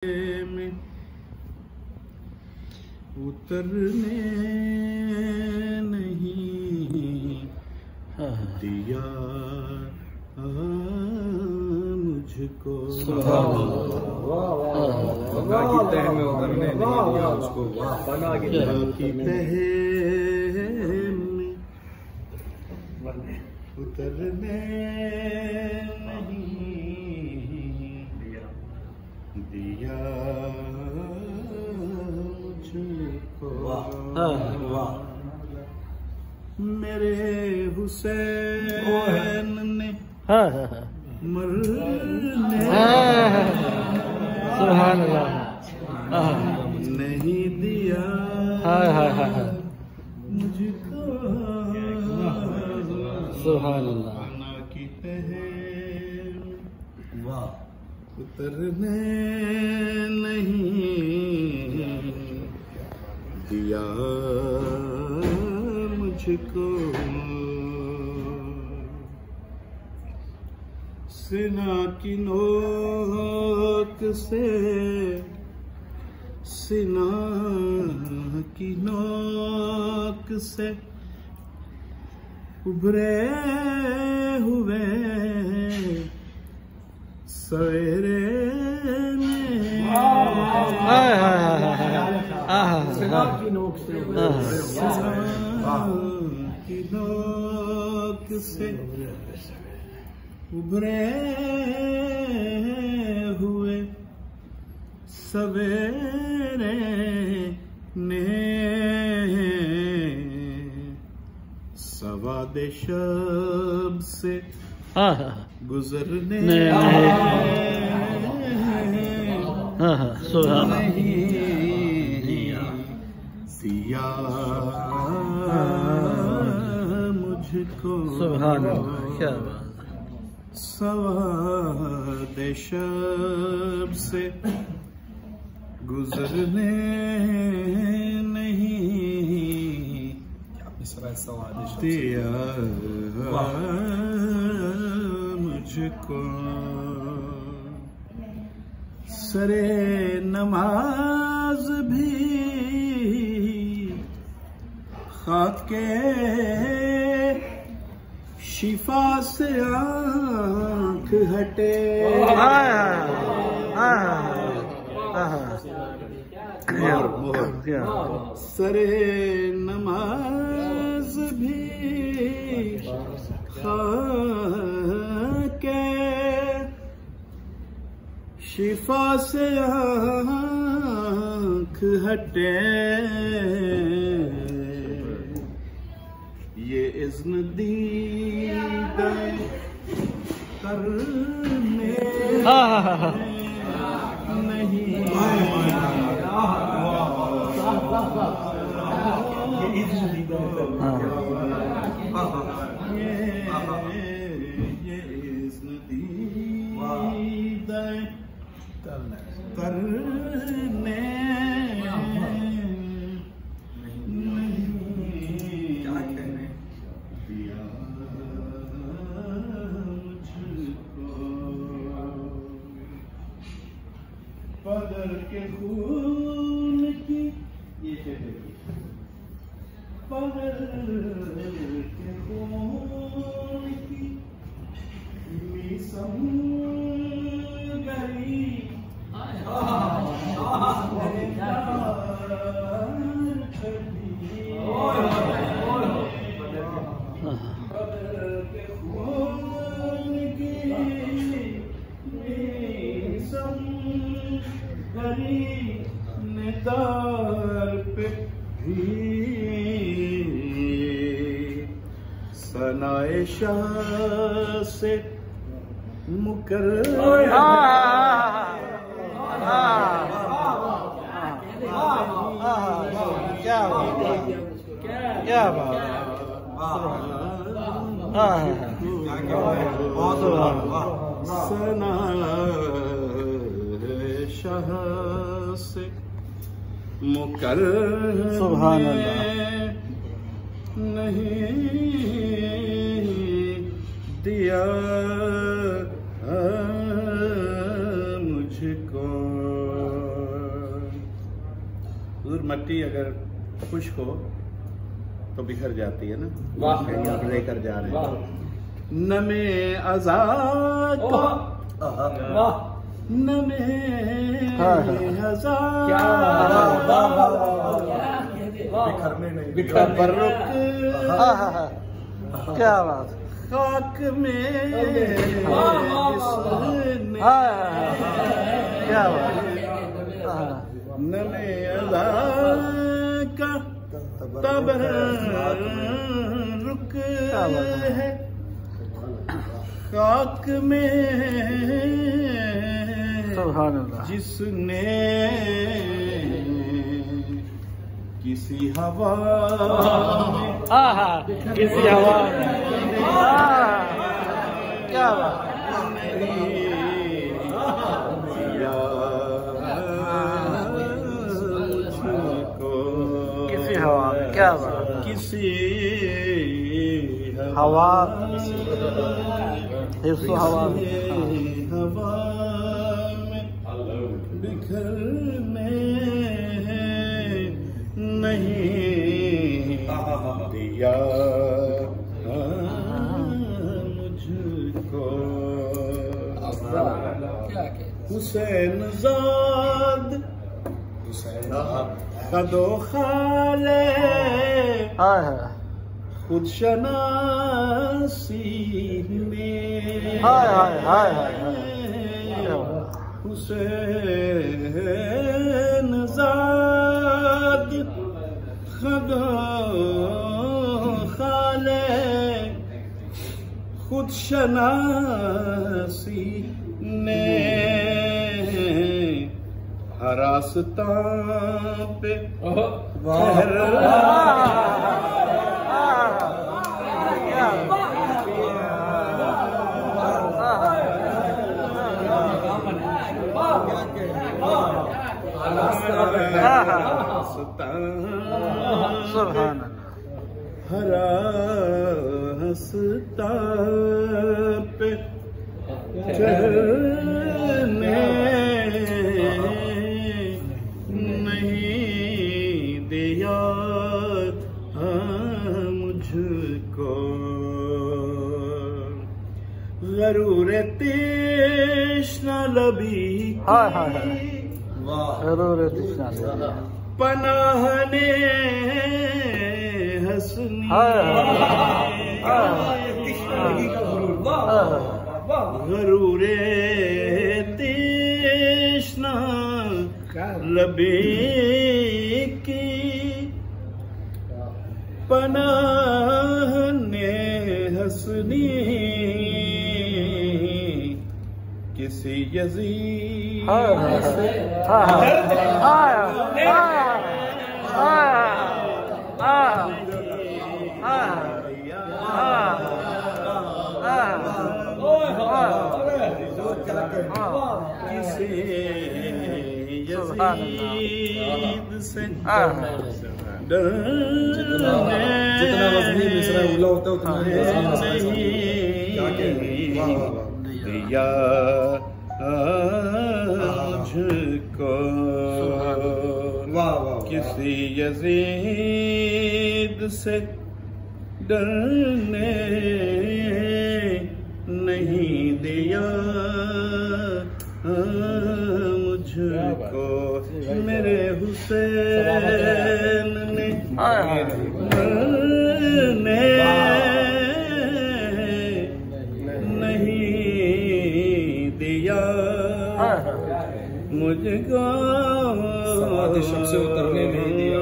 में उतरने नहीं दिया मुझको, बना की तह में उतरने नहीं दिया उसको, बना की तह में उतरने नहीं दिया मुझको। मेरे हुसैन ने मरने सुभान अल्लाह नहीं दिया मुझको। सुभान अल्लाह की तह उतरने नहीं दिया मुझको। सीना की नोक से, सीना की नोक से उभरे हुए सवेरे ने सीना की नोक से, की नोक से उभरे हुए सवेरे ने सवादे शब से गुजरने नहीं दिया मुझको। सुभान अल्लाह, क्या बात। सवादे शब से गुजरने नहीं दिया मुझको। सरे नमाज भी खाक के शिफा से आँख हटे, सरे नमाज भी खाके शिफा से आँख हटे। ये इज़्न दीदा करने नहीं ये इज़्न दीदा करने पदर के खून की ये पदर के खून की मिसम गई पदर के खून की मिसम गरी नेतार पे भी सनाए शाह से मुकर क्या बात। सनाए शाह से मुकर सुभान अल्लाह नहीं दिया मुझको। हुजूर मट्टी अगर खुश्क हो तो बिखर जाती है ना। वाह। कहीं आप लेकर जा रहे हैं नमे आजाद नमे तबर्रुक क्या बात। खाक में क्या बात। नमे अदा का तबर्रुक है खाक में सुभान अल्लाह। जिसने किसी हवा किसी हवा में क्या बात। किसी हवा में क्या बात। किसी हवा हवा हवा में बिखरने नहीं दिया मुझको। हुसैन ज़ाद कदो खाले खुद शनासी में हुसैन ज़ाद कदो खाले खुद शनासी ने रास्ता पे रास्ता पे चलने नहीं दिया मुझको। ज़रूर तृष्णा लबी पनाह ने हसनी ज़रूर तृष्णा लबी की पनाह ने हसनी किसी यज़ीद से जितना वज़नी मिसरा उला होता है उतना दिया मुझको। किसी यज़ीद से डरने नहीं दिया मुझको। मेरे हुसैन ने मरने नहीं दिया मुझको। समाधि शब से उतरने नहीं दिया।